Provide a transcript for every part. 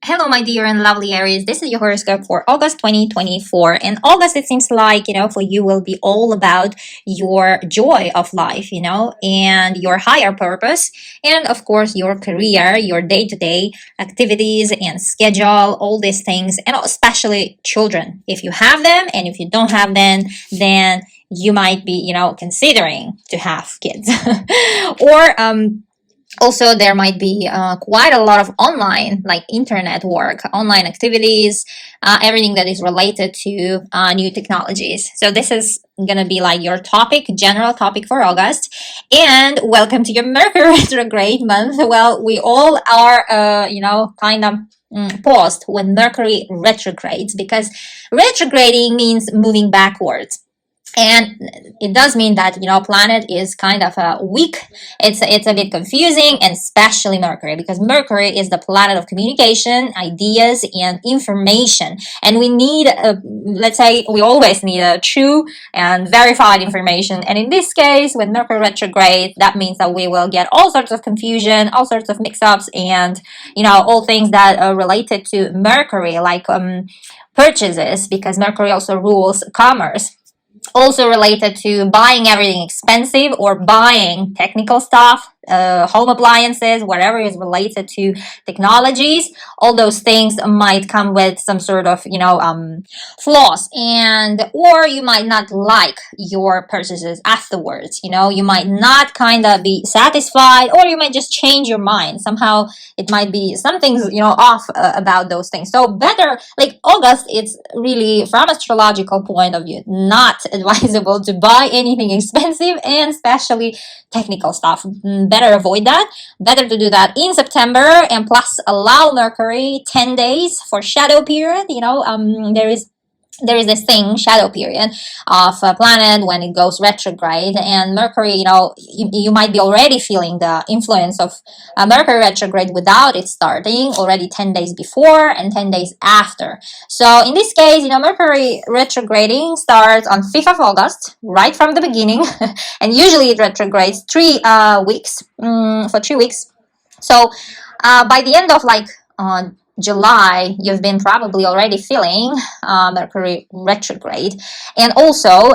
Hello, my dear and lovely Aries. This is your horoscope for August 2024. And August, it seems like, for you will be all about your joy of life, and your higher purpose. And of course, your career, your day to day activities and schedule, all these things, and especially children. If you have them and if you don't have them, then you might be, considering to have kids. or, also there might be quite a lot of online like internet work, online activities, everything that is related to new technologies. So this is gonna be like your general topic for August. And welcome to your Mercury retrograde month. Well, we all are kind of paused when Mercury retrogrades, because retrograding means moving backwards. And it does mean that planet is kind of weak. It's a bit confusing, and especially Mercury, because Mercury is the planet of communication, ideas, and information. And we need let's say we always need a true and verified information. And in this case, with Mercury retrograde, that means that we will get all sorts of confusion, all sorts of mix-ups, and all things that are related to Mercury, like purchases, because Mercury also rules commerce, also related to buying everything expensive or buying technical stuff, home appliances, whatever is related to technologies. All those things might come with some sort of flaws, and or you might not like your purchases afterwards. You might not kind of be satisfied, or you might just change your mind somehow. It might be something's off about those things. So better, like August, it's really, from astrological point of view, not advisable to buy anything expensive, and especially technical stuff. Better avoid that. Better to do that in September, and plus allow Mercury 10 days for shadow period. There is this thing, shadow period of a planet when it goes retrograde. And Mercury, you might be already feeling the influence of Mercury retrograde without it starting, already 10 days before and 10 days after. So in this case, Mercury retrograding starts on 5th of August, right from the beginning. And usually it retrogrades 3 weeks, for 3 weeks. So by the end of July, you've been probably already feeling Mercury retrograde. And also,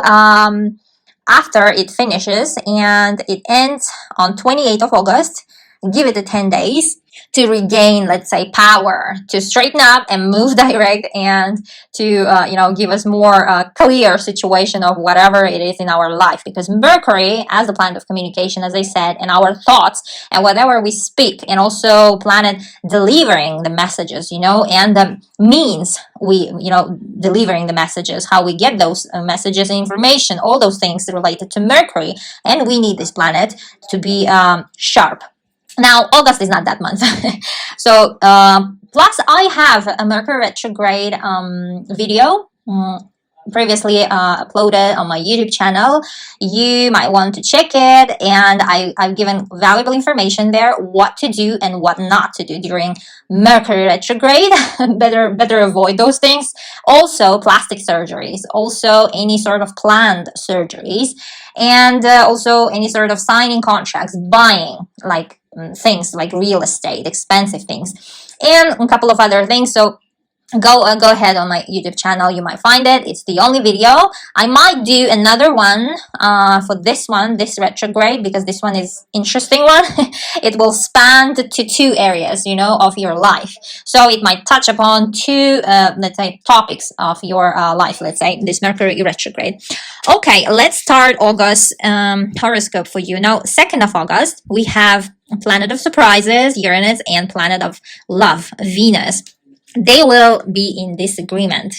after it finishes and it ends on 28th of August, give it a 10 days to regain, let's say, power, to straighten up and move direct, and to give us more clear situation of whatever it is in our life. Because Mercury, as the planet of communication, as I said, and our thoughts and whatever we speak, and also planet delivering the messages, and the means we delivering the messages, how we get those messages and information, all those things related to Mercury. And we need this planet to be sharp. Now, August is not that month. So, plus I have a Mercury retrograde video previously uploaded on my YouTube channel. You might want to check it, and I've given valuable information there, what to do and what not to do during Mercury retrograde. better avoid those things. Also, plastic surgeries, also any sort of planned surgeries, and also any sort of signing contracts, buying like things like real estate, expensive things, and a couple of other things. So go ahead on my YouTube channel, you might find it. It's the only video. I might do another one for this retrograde, because this one is interesting one. It will span to 2 areas of your life. So it might touch upon 2 let's say topics of your life, let's say this Mercury retrograde. Okay, let's start August horoscope for you. Now, 2nd of August, we have planet of surprises, Uranus, and planet of love, Venus. They will be in disagreement,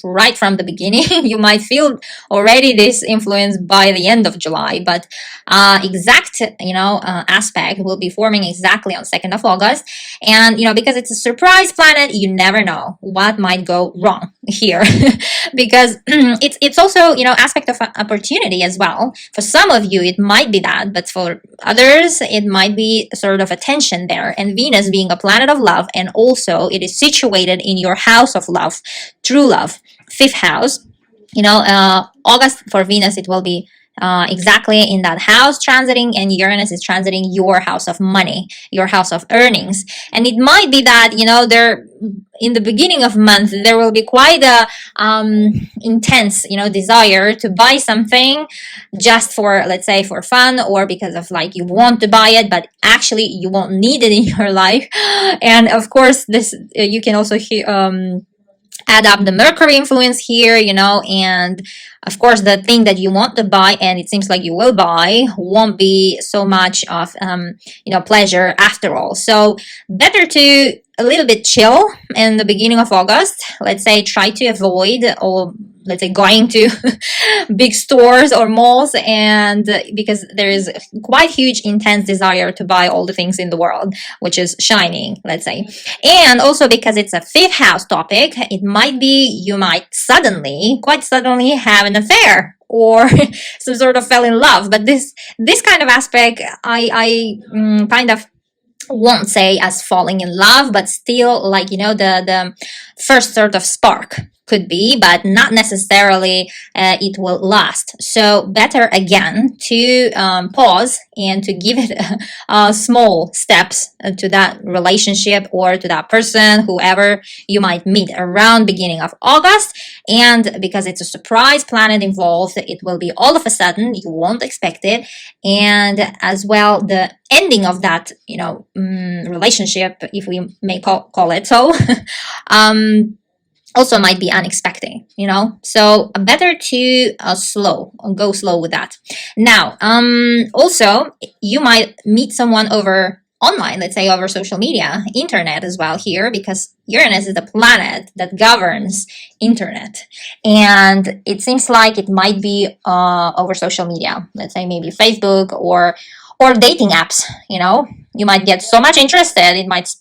right from the beginning. You might feel already this influence by the end of July, but exact, aspect will be forming exactly on 2nd of August. And, because it's a surprise planet, you never know what might go wrong here. Because it's also, aspect of opportunity as well. For some of you, it might be that, but for others, it might be sort of a tension there. And Venus being a planet of love, and also it is situated in your house of love, true love, 5th house. August for Venus, it will be exactly in that house transiting, and Uranus is transiting your house of money, your house of earnings. And it might be that, there in the beginning of month there will be quite a intense, desire to buy something just for, let's say, for fun, or because of like you want to buy it, but actually you won't need it in your life. And of course, this you can also add up the Mercury influence here, and of course the thing that you want to buy and it seems like you will buy won't be so much of pleasure after all. So better to a little bit chill in the beginning of August. Let's say try to avoid, or let's say, going to big stores or malls, and because there is quite huge intense desire to buy all the things in the world which is shining, let's say. And also because it's a fifth house topic, it might be you might quite suddenly have an affair, or some sort of fell in love. But this kind of aspect I kind of won't say as falling in love, but still, like, the first sort of spark could be, but not necessarily it will last. So better again to pause and to give it small steps to that relationship or to that person, whoever you might meet around beginning of August. And because it's a surprise planet involved, it will be all of a sudden, you won't expect it. And as well, the ending of that relationship, if we may call it so, also might be unexpected, so better to go slow with that. Now, also you might meet someone over online, let's say over social media, internet as well here, because Uranus is the planet that governs internet, and it seems like it might be over social media, let's say maybe Facebook or dating apps. You might get so much interested, it might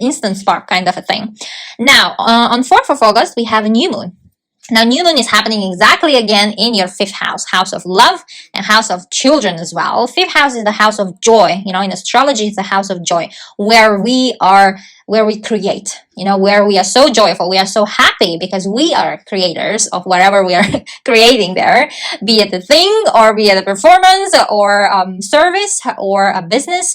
instant spark kind of a thing. Now, on 4th of August, we have a new moon. Now, new moon is happening exactly again in your fifth house of love and house of children as well. Fifth house is the house of joy. In astrology, it's the house of joy, where we create, where we are so joyful, we are so happy because we are creators of whatever we are creating there, be it a thing or be it a performance or service or a business.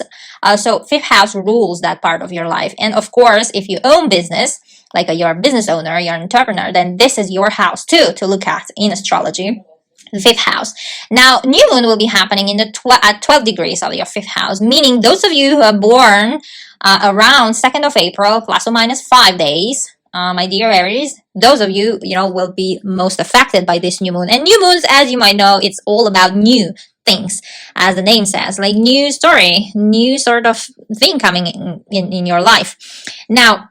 So fifth house rules that part of your life. And of course, if you own business, like you're a business owner, you're an entrepreneur, then this is your house too to look at in astrology. The fifth house. Now, new moon will be happening in at 12 degrees of your fifth house, meaning those of you who are born around 2nd of April, plus or minus 5 days, my dear Aries, those of you, will be most affected by this new moon. And new moons, as you might know, it's all about new things, as the name says, like new story, new sort of thing coming in your life. Now,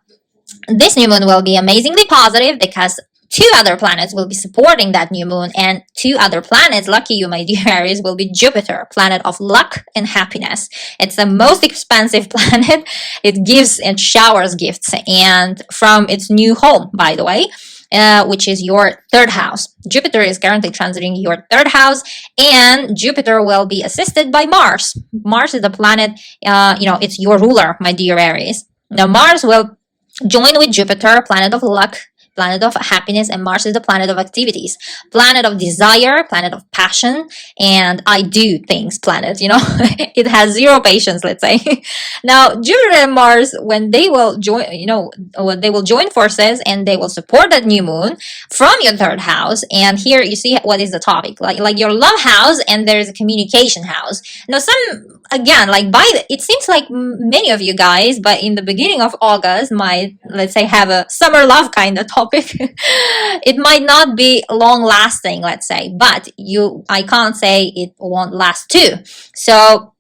this new moon will be amazingly positive because 2 other planets will be supporting that new moon, and 2 other planets, lucky you, my dear Aries, will be Jupiter, planet of luck and happiness. It's the most expensive planet. It gives and showers gifts, and from its new home, by the way, which is your 3rd house. Jupiter is currently transiting your 3rd house, and Jupiter will be assisted by Mars. Mars is the planet, it's your ruler, my dear Aries. Now, Mars will join with Jupiter, planet of luck, planet of happiness, and Mars is the planet of activities, planet of desire, planet of passion, and I do things planet, it has zero patience, let's say. Now, Jupiter and Mars, when they will join, they will join forces and they will support that new moon from your 3rd house. And here you see what is the topic, like your love house, and there's a communication house. Now, again, it seems like many of you guys, but in the beginning of August, might, let's say, have a summer love kind of topic. It might not be long lasting, let's say, but I can't say it won't last too. So,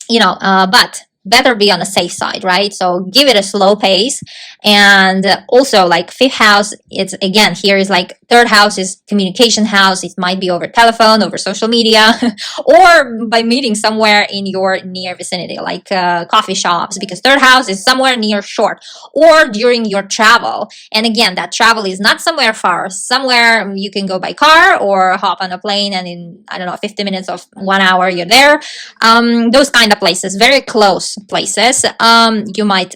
but better be on the safe side, right? So give it a slow pace. And also, like 5th house, it's again, here is like 3rd house is communication house. It might be over telephone, over social media, or by meeting somewhere in your near vicinity, like coffee shops, because 3rd house is somewhere near short, or during your travel. And again, that travel is not somewhere far, somewhere you can go by car or hop on a plane, and in, 50 minutes of 1 hour, you're there. Those kind of places, very close places. You might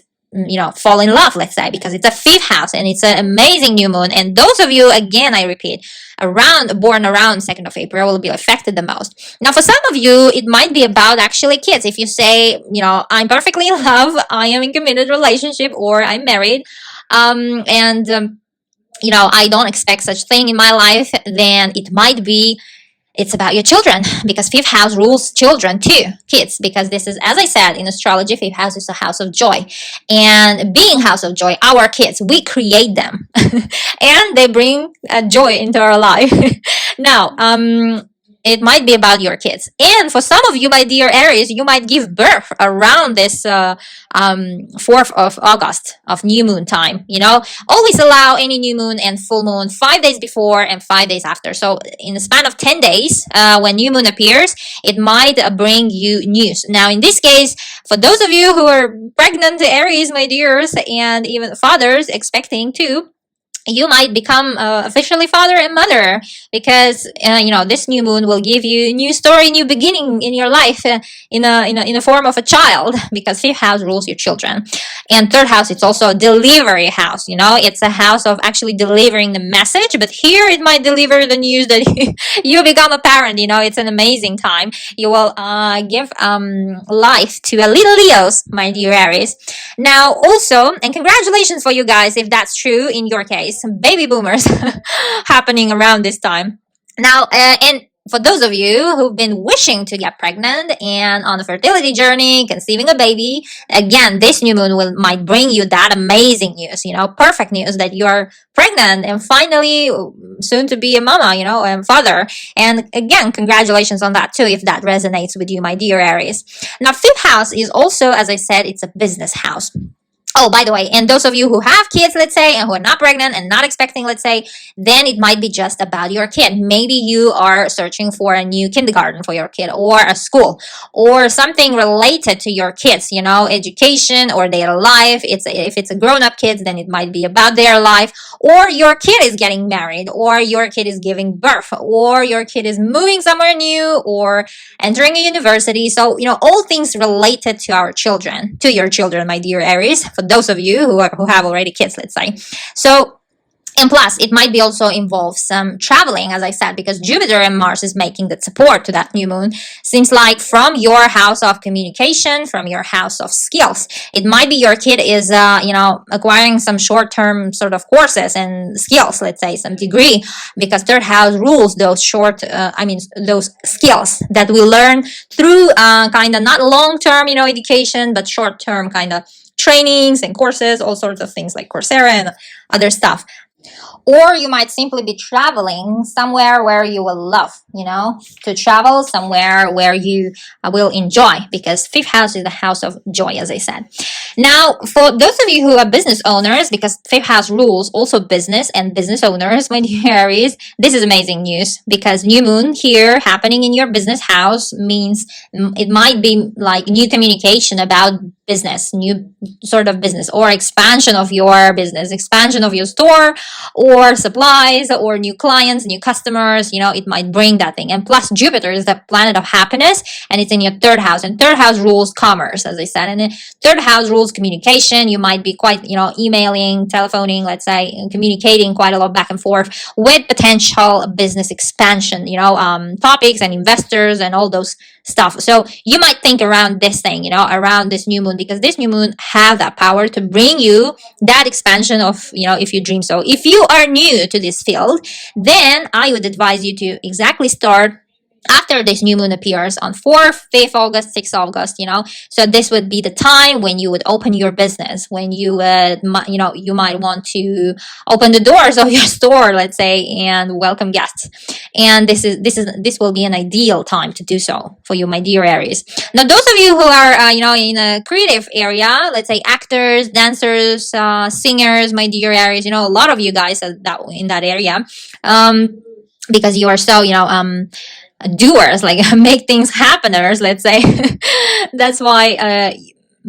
fall in love, let's say, because it's a fifth house and it's an amazing new moon. And those of you, again, I repeat, born around 2nd of April will be affected the most. Now, for some of you, it might be about actually kids. If you say, I'm perfectly in love, I am in committed relationship, or I'm married, and I don't expect such thing in my life, then it might be it's about your children, because fifth house rules children too, kids, because this is, as I said, in astrology, fifth house is a house of joy. And being house of joy, our kids, we create them and they bring joy into our life. Now, it might be about your kids. And for some of you, my dear Aries, you might give birth around this 4th of August of new moon time. Always allow any new moon and full moon 5 days before and 5 days after. So in the span of 10 days, when new moon appears, it might bring you news. Now, in this case, for those of you who are pregnant Aries, my dears, and even fathers expecting too, you might become officially father and mother, because this new moon will give you a new story, new beginning in your life, in a form of a child, because fifth house rules your children. And third house, it's also a delivery house. It's a house of actually delivering the message, but here it might deliver the news that you become a parent. It's an amazing time. You will give life to a little Leos, my dear Aries. Now, also, and congratulations for you guys if that's true in your case, baby boomers happening around this time. Now, and for those of you who've been wishing to get pregnant and on a fertility journey, conceiving a baby, again, this new moon might bring you that amazing news, perfect news that you are pregnant and finally soon to be a mama, and father. And again, congratulations on that too, if that resonates with you, my dear Aries. Now, fifth house is also, as I said, it's a business house. Oh, by the way, and those of you who have kids, let's say, and who are not pregnant and not expecting, let's say, then it might be just about your kid. Maybe you are searching for a new kindergarten for your kid, or a school, or something related to your kids, education or their life. If it's a grown-up kid, then it might be about their life, or your kid is getting married, or your kid is giving birth, or your kid is moving somewhere new, or entering a university. So, all things related to our children, to your children, my dear Aries, for those of you who have already kids, let's say. So, and plus, it might be also involve some traveling, as I said, because Jupiter and Mars is making that support to that new moon. Seems like from your house of communication, from your house of skills. It might be your kid is, acquiring some short-term sort of courses and skills, let's say, some degree, because third house rules those those skills that we learn through kind of not long-term, education, but short-term kind of trainings and courses, all sorts of things like Coursera and other stuff. Or you might simply be traveling somewhere where you will love, to travel somewhere where you will enjoy, because fifth house is the house of joy, as I said. Now, for those of you who are business owners, because fifth house rules also business and business owners, my dear Aries, this is amazing news, because new moon here happening in your business house means it might be like new communication about business, new sort of business, or expansion of your business, expansion of your store, or supplies, or new clients, new customers. It might bring that thing. And plus, Jupiter is the planet of happiness, and it's in your third house, and third house rules commerce, as I said, and third house rules communication. You might be quite, emailing, telephoning, let's say, and communicating quite a lot back and forth with potential business expansion, topics and investors and all those stuff. So you might think around this thing, around this new moon, because this new moon have that power to bring you that expansion of, if you dream so. If you are new to this field, then I would advise you to exactly start after this new moon appears on 4th, 5th August, 6th August, so this would be the time when you would open your business, when you would, you might want to open the doors of your store, let's say, and welcome guests. And this will be an ideal time to do so for you, my dear Aries. Now, those of you who are, in a creative area, let's say actors, dancers, singers, my dear Aries, a lot of you guys are in that area, because you are so, doers, like make things happeners, let's say. That's why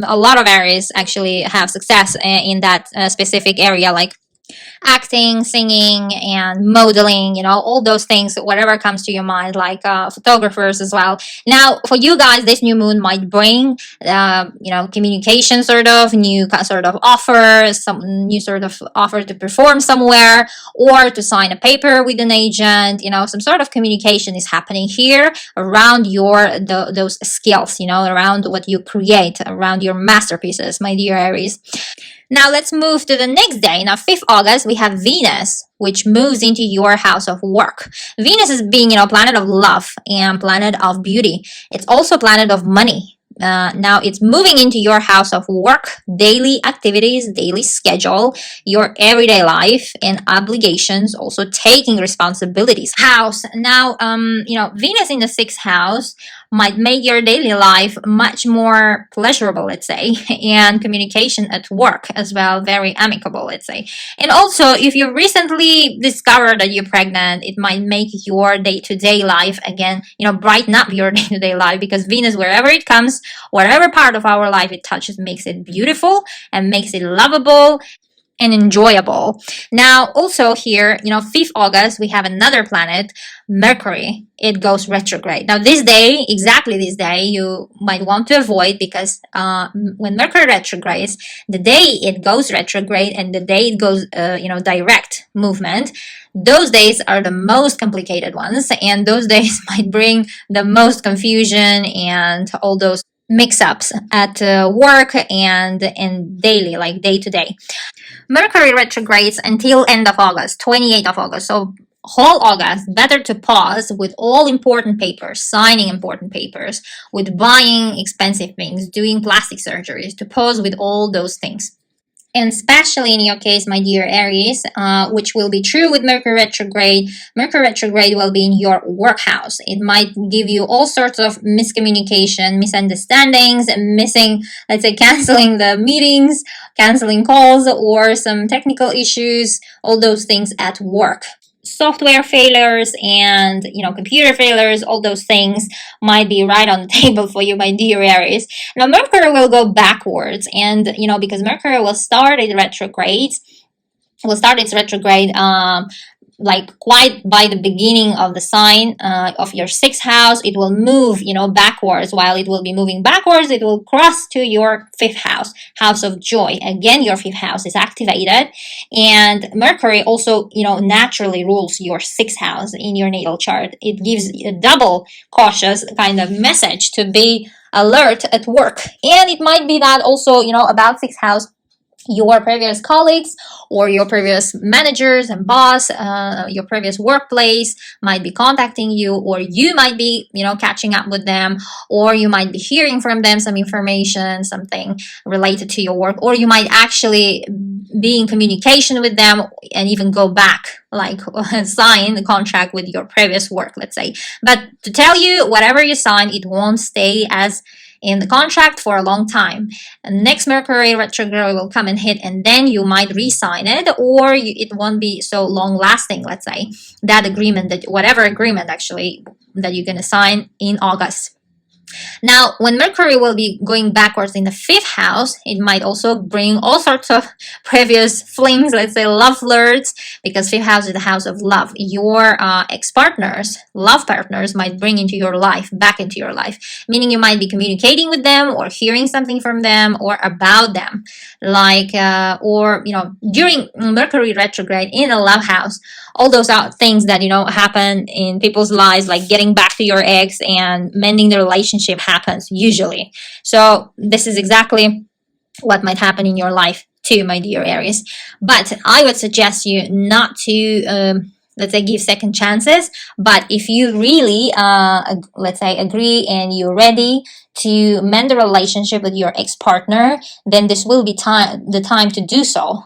a lot of Aries actually have success in that specific area, like acting, singing, and modeling, all those things, whatever comes to your mind, like photographers as well. Now, for you guys, this new moon might bring, communication, sort of new sort of offer, some new sort of offer to perform somewhere or to sign a paper with an agent. Some sort of communication is happening here around those skills, around what you create, around your masterpieces, my dear Aries. Now let's move to the next day. Now, 5th August, we have Venus, which moves into your house of work. Venus is being, planet of love and planet of beauty. It's also planet of money. Now it's moving into your house of work, daily activities, daily schedule, your everyday life and obligations, also taking responsibilities. House. Now, Venus in the 6th house might make your daily life much more pleasurable, let's say, and communication at work as well, very amicable, let's say. And also, if you recently discovered that you're pregnant, it might make your day-to-day life again, brighten up your day-to-day life, because Venus, wherever it comes, whatever part of our life it touches, makes it beautiful and makes it lovable and enjoyable. Now, also here, 5th August, we have another planet, Mercury. It goes retrograde. Now, exactly this day, you might want to avoid, because when Mercury retrogrades, the day it goes retrograde and the day it goes, direct movement, those days are the most complicated ones, and those days might bring the most confusion and all those mix-ups at work and daily, like day to day. Mercury retrogrades until end of August, 28th of August. So whole August, better to pause with all important papers, signing important papers, with buying expensive things, doing plastic surgeries, to pause with all those things. And especially in your case, my dear Aries, which will be true with Mercury retrograde will be in your work house. It might give you all sorts of miscommunication, misunderstandings, and let's say, canceling the meetings, canceling calls, or some technical issues, all those things at work. Software failures and computer failures, all those things might be right on the table for you, my dear Aries. Now Mercury will go backwards, and because Mercury will start its retrograde like quite by the beginning of the sign of your 6th house. It will move backwards. While it will be moving backwards, it will cross to your 5th house, house of joy. Again, your 5th house is activated, and Mercury also naturally rules your 6th house in your natal chart. It gives a double cautious kind of message to be alert at work. And it might be that also about 6th house, your previous colleagues or your previous managers and boss, your previous workplace might be contacting you, or you might be, catching up with them, or you might be hearing from them some information, something related to your work, or you might actually be in communication with them and even go back, like sign the contract with your previous work, let's say. But to tell you, whatever you sign, it won't stay as in the contract for a long time. And next Mercury retrograde will come and hit, and then you might re-sign it, or it won't be so long lasting, let's say, that agreement, whatever agreement actually that you're going to sign in August. Now, when Mercury will be going backwards in the 5th house, it might also bring all sorts of previous flings, let's say love flirts, because 5th house is the house of love. Your ex-partners, love partners might bring back into your life, meaning you might be communicating with them or hearing something from them or about them, during Mercury retrograde in the love house. All those things that happen in people's lives, like getting back to your ex and mending the relationship, happens usually. So this is exactly what might happen in your life too, my dear Aries. But I would suggest you not to let's say give second chances. But if you really let's say agree and you're ready to mend the relationship with your ex-partner, then this will be the time to do so.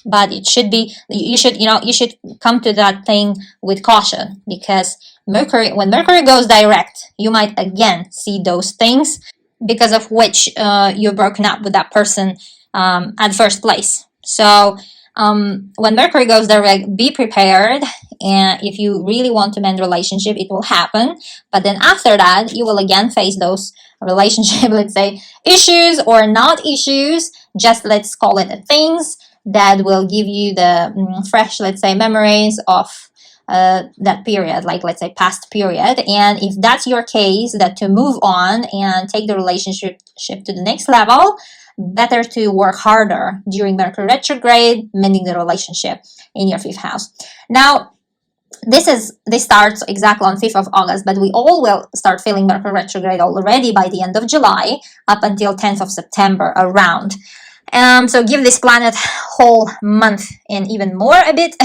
But you should come to that thing with caution, because when Mercury goes direct, you might again see those things because of which you're broken up with that person at first place. So when Mercury goes direct, be prepared, and if you really want to mend relationship, it will happen. But then after that, you will again face those relationship, let's say, issues or not issues, just let's call it things that will give you the fresh, let's say, memories of that period, like let's say past period. And if that's your case, that to move on and take the relationship to the next level, better to work harder during Mercury retrograde, mending the relationship in your 5th house. Now, this starts exactly on 5th of August, but we all will start feeling Mercury retrograde already by the end of July up until 10th of September around. So give this planet whole month and even more a bit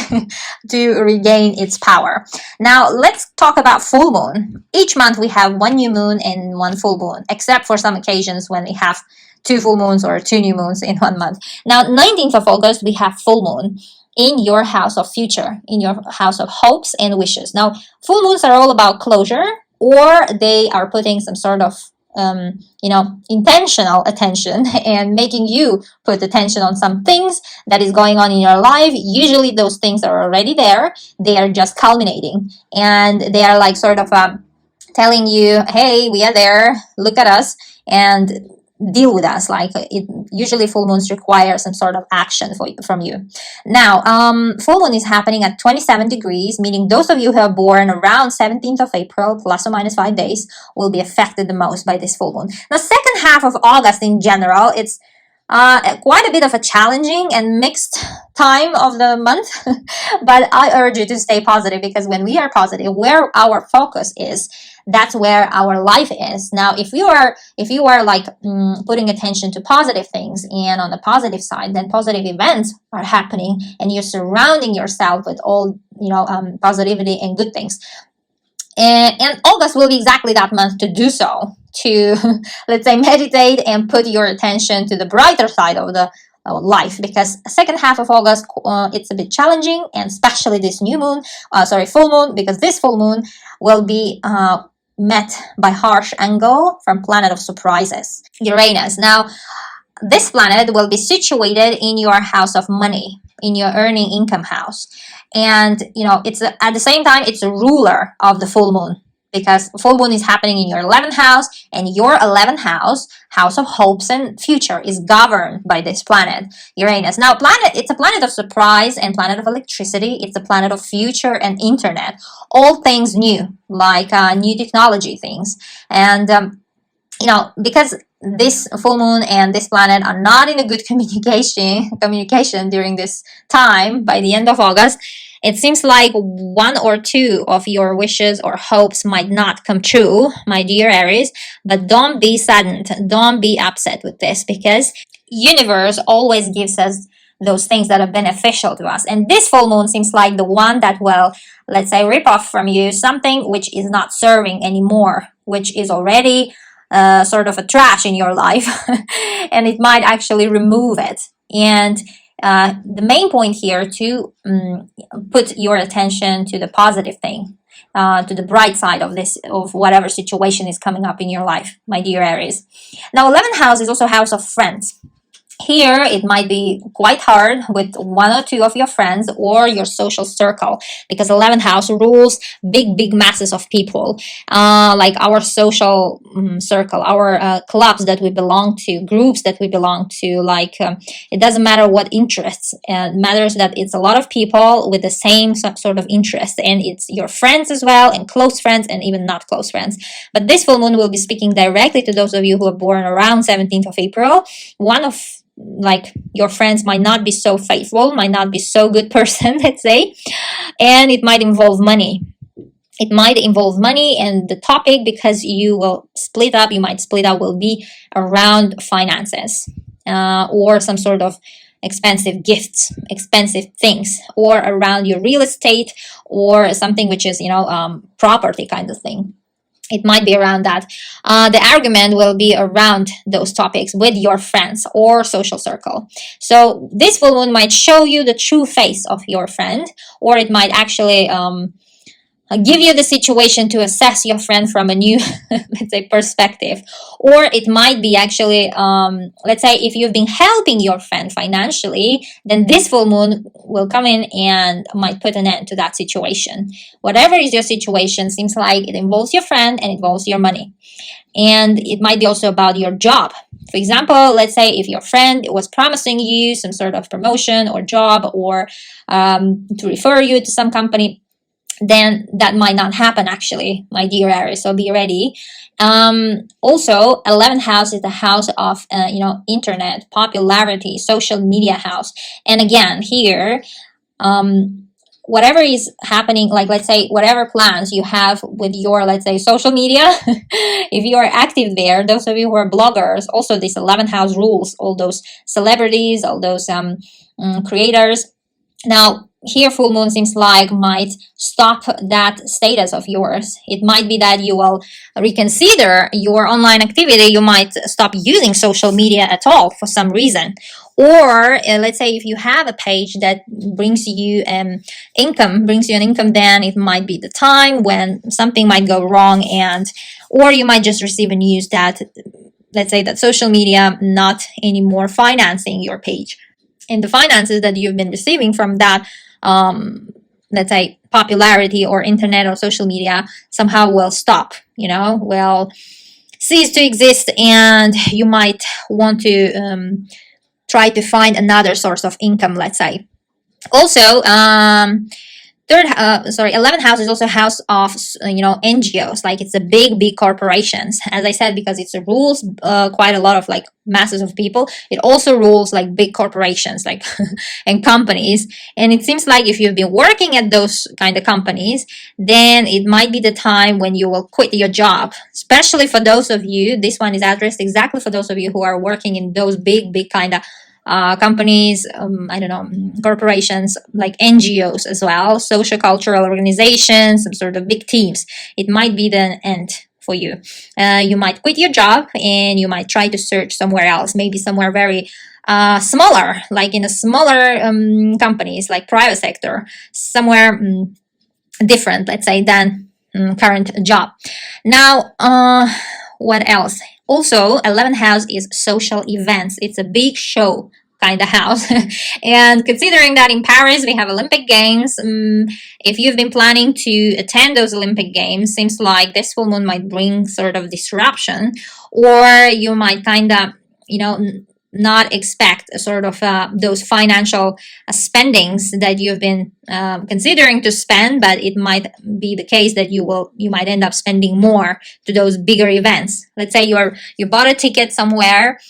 to regain its power. Now let's talk about full moon. Each month we have one new moon and one full moon, except for some occasions when we have 2 full moons or 2 new moons in 1 month. Now 19th of August we have full moon in your house of future, in your house of hopes and wishes. Now full moons are all about closure, or they are putting some sort of intentional attention and making you put attention on some things that is going on in your life. Usually those things are already there. They are just culminating, and they are like sort of telling you, hey, we are there, look at us, and deal with us. Like it usually full moons require some sort of action from you. Now full moon is happening at 27 degrees, meaning those of you who are born around 17th of April plus or minus 5 days will be affected the most by this full moon. Now second half of August in general, it's quite a bit of a challenging and mixed time of the month, but I urge you to stay positive, because when we are positive, where our focus is, that's where our life is. Now if you are like putting attention to positive things and on the positive side, then positive events are happening and you're surrounding yourself with all positivity and good things. And August will be exactly that month to do so, to let's say meditate and put your attention to the brighter side of the life, because second half of August it's a bit challenging, and especially this full moon, because this full moon will be met by harsh angle from planet of surprises, Uranus. Now this planet will be situated in your house of money, in your earning income house, and it's at the same time it's a ruler of the full moon, because full moon is happening in your 11th house, and your 11th house of hopes and future, is governed by this planet, Uranus. Now it's a planet of surprise and planet of electricity. It's a planet of future and internet, all things new, like new technology things. And because this full moon and this planet are not in a good communication during this time, by the end of August, it seems like 1 or 2 of your wishes or hopes might not come true, my dear Aries. But don't be saddened, don't be upset with this, because universe always gives us those things that are beneficial to us. And this full moon seems like the one that will, let's say, rip off from you something which is not serving anymore, which is already sort of a trash in your life, and it might actually remove it. And the main point here to put your attention to the positive thing, to the bright side of whatever situation is coming up in your life, my dear Aries. Now 11th house is also house of friends. Here, it might be quite hard with 1 or 2 of your friends or your social circle, because 11th house rules big masses of people, like our social circle, our clubs that we belong to, groups that we belong to. Like it doesn't matter what interests, it matters that it's a lot of people with the same sort of interest, and it's your friends as well, and close friends, and even not close friends. But this full moon will be speaking directly to those of you who are born around 17th of April. One of your friends might not be so faithful, might not be so good person, let's say, and it might involve money. It might involve money, and the topic, because you might split up, will be around finances, or some sort of expensive gifts, expensive things, or around your real estate, or something which is property kind of thing. It might be around that. The argument will be around those topics with your friends or social circle. So this full moon might show you the true face of your friend, or it might actually give you the situation to assess your friend from a new, let's say, perspective. Or it might be actually, let's say, if you've been helping your friend financially, then this full moon will come in and might put an end to that situation. Whatever is your situation, seems like it involves your friend and involves your money. And it might be also about your job. For example, let's say if your friend was promising you some sort of promotion or job, or to refer you to some company, then that might not happen actually, my dear Aries. So be ready. Also, 11th house is the house of internet popularity, social media house. And again, here, whatever is happening, like let's say whatever plans you have with your, let's say, social media, if you are active there, those of you who are bloggers, also this 11th house rules all those celebrities, all those creators. Now, here full moon seems like might stop that status of yours. It might be that you will reconsider your online activity. You might stop using social media at all for some reason. Or let's say if you have a page that brings you income, then it might be the time when something might go wrong, or you might just receive a news that, let's say, that social media not anymore financing your page, and the finances that you've been receiving from that, let's say, popularity or internet or social media somehow will stop, will cease to exist, and you might want to try to find another source of income, let's say. Also, 11th house is also a house of NGOs, like it's a big corporations, as I said, because it rules quite a lot of like masses of people. It also rules like big corporations, like and companies. And it seems like if you've been working at those kind of companies, then it might be the time when you will quit your job, especially for those of you, this one is addressed exactly for those of you who are working in those big kind of companies, corporations, like NGOs as well, social cultural organizations, some sort of big teams. It might be the end for you. You might quit your job and you might try to search somewhere else, maybe somewhere very smaller, like in a smaller companies, like private sector, somewhere different, let's say, than current job. Now, what else? Also, 11th house is social events. It's a big show kind of house. And considering that in Paris we have Olympic Games, if you've been planning to attend those Olympic Games, seems like this full moon might bring sort of disruption, or you might kind of, not expect a sort of those financial spendings that you've been considering to spend, but it might be the case that you might end up spending more to those bigger events. Let's say you bought a ticket somewhere,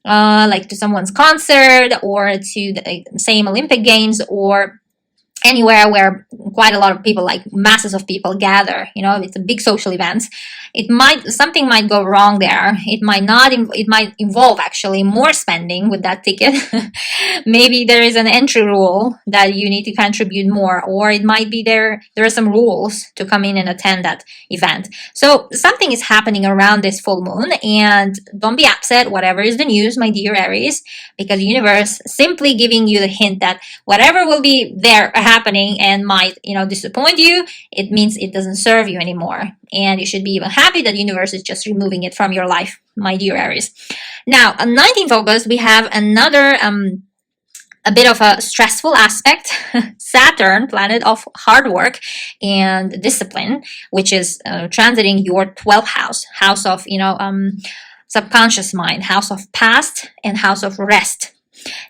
like to someone's concert or to the same Olympic Games, or anywhere where quite a lot of people, like masses of people, gather. It's a big social event. Something might go wrong there. It might involve actually more spending with that ticket. Maybe there is an entry rule that you need to contribute more, or it might be there are some rules to come in and attend that event. So something is happening around this full moon, and don't be upset whatever is the news, my dear Aries, because the universe simply giving you the hint that whatever will be there happening and might disappoint you, it means it doesn't serve you anymore, and you should be even happy that the universe is just removing it from your life, my dear Aries. Now, on 19th August, we have another a bit of a stressful aspect. Saturn, planet of hard work and discipline, which is transiting your 12th house of subconscious mind, house of past, and house of rest.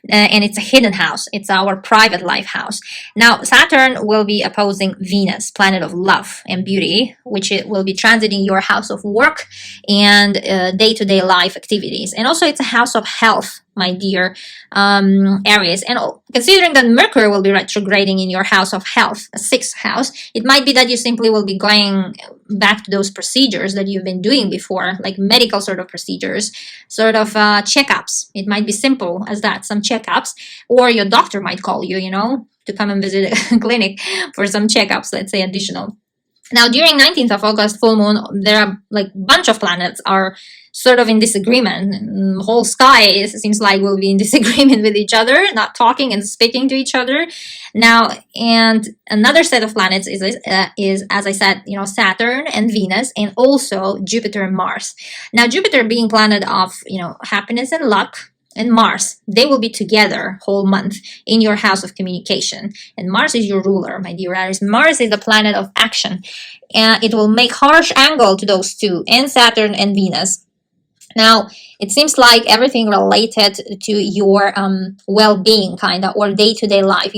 And it's a hidden house. It's our private life house. Now, Saturn will be opposing Venus, planet of love and beauty, which it will be transiting your house of work and day-to-day life activities. And also, it's a house of health, my dear Aries. And considering that Mercury will be retrograding in your house of health, a 6th house, it might be that you simply will be going back to those procedures that you've been doing before, like medical sort of procedures, sort of checkups. It might be simple as that, some checkups, or your doctor might call you, to come and visit a clinic for some checkups, let's say additional. Now, during 19th of August, full moon, there are like a bunch of planets are sort of in disagreement. The whole sky seems like will be in disagreement with each other, not talking and speaking to each other. Now, and another set of planets is as I said, Saturn and Venus, and also Jupiter and Mars. Now, Jupiter being planet of, happiness and luck, and Mars, they will be together whole month in your house of communication. And Mars is your ruler, my dear Aries. Mars is the planet of action. And it will make harsh angle to those two, and Saturn and Venus. Now, It seems like everything related to your well-being, kind of, or day-to-day life.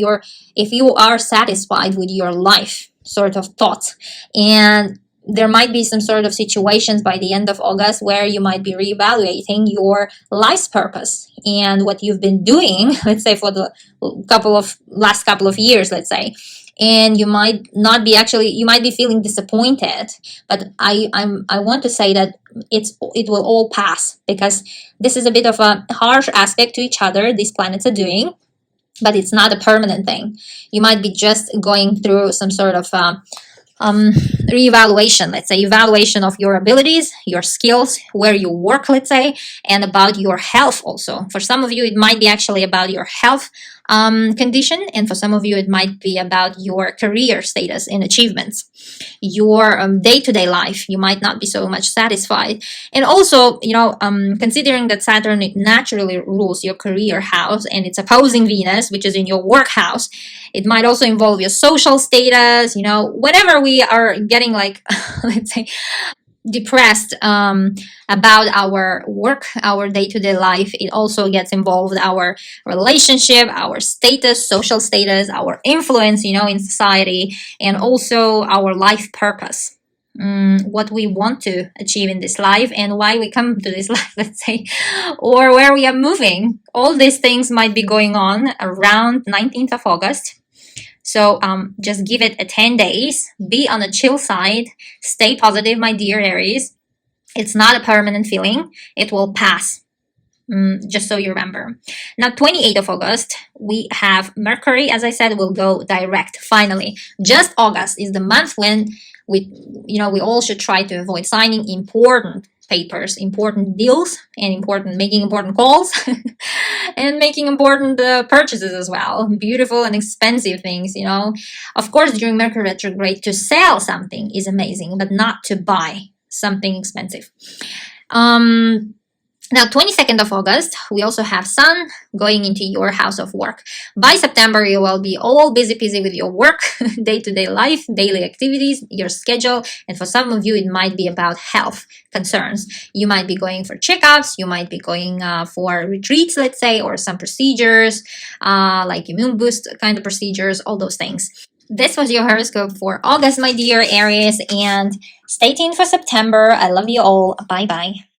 If you are satisfied with your life, sort of thoughts, and there might be some sort of situations by the end of August where you might be reevaluating your life's purpose and what you've been doing, let's say for the last couple of years, let's say. And you might not be actually, you might be feeling disappointed, but I want to say that it will all pass, because this is a bit of a harsh aspect to each other these planets are doing, but it's not a permanent thing. You might be just going through some sort of reevaluation, let's say, evaluation of your abilities, your skills, where you work, let's say, and about your health also. For some of you, it might be actually about your health condition, and for some of you, it might be about your career status and achievements, your day-to-day life. You might not be so much satisfied. And also, considering that Saturn naturally rules your career house and it's opposing Venus, which is in your work house, it might also involve your social status, whenever we are getting like, let's say, depressed about our work, our day-to-day life, it also gets involved our relationship, our status, social status, our influence, in society, and also our life purpose. What we want to achieve in this life and why we come to this life, let's say, or where we are moving. All these things might be going on around 19th of August. So just give it a 10 days. Be on the chill side. Stay positive, my dear Aries. It's not a permanent feeling. It will pass. Just so you remember. Now, 28th of August, we have Mercury, as I said, will go direct. Finally, just August is the month when we all should try to avoid signing important papers, important deals, and making important calls and making important purchases as well. Beautiful and expensive things, Of course, during Mercury retrograde, to sell something is amazing, but not to buy something expensive. Now, 22nd of August, we also have Sun going into your house of work. By September, you will be all busy with your work, day-to-day life, daily activities, your schedule. And for some of you, it might be about health concerns. You might be going for checkups. You might be going for retreats, let's say, or some procedures, like immune boost kind of procedures, all those things. This was your horoscope for August, my dear Aries, and stay tuned for September. I love you all. Bye-bye.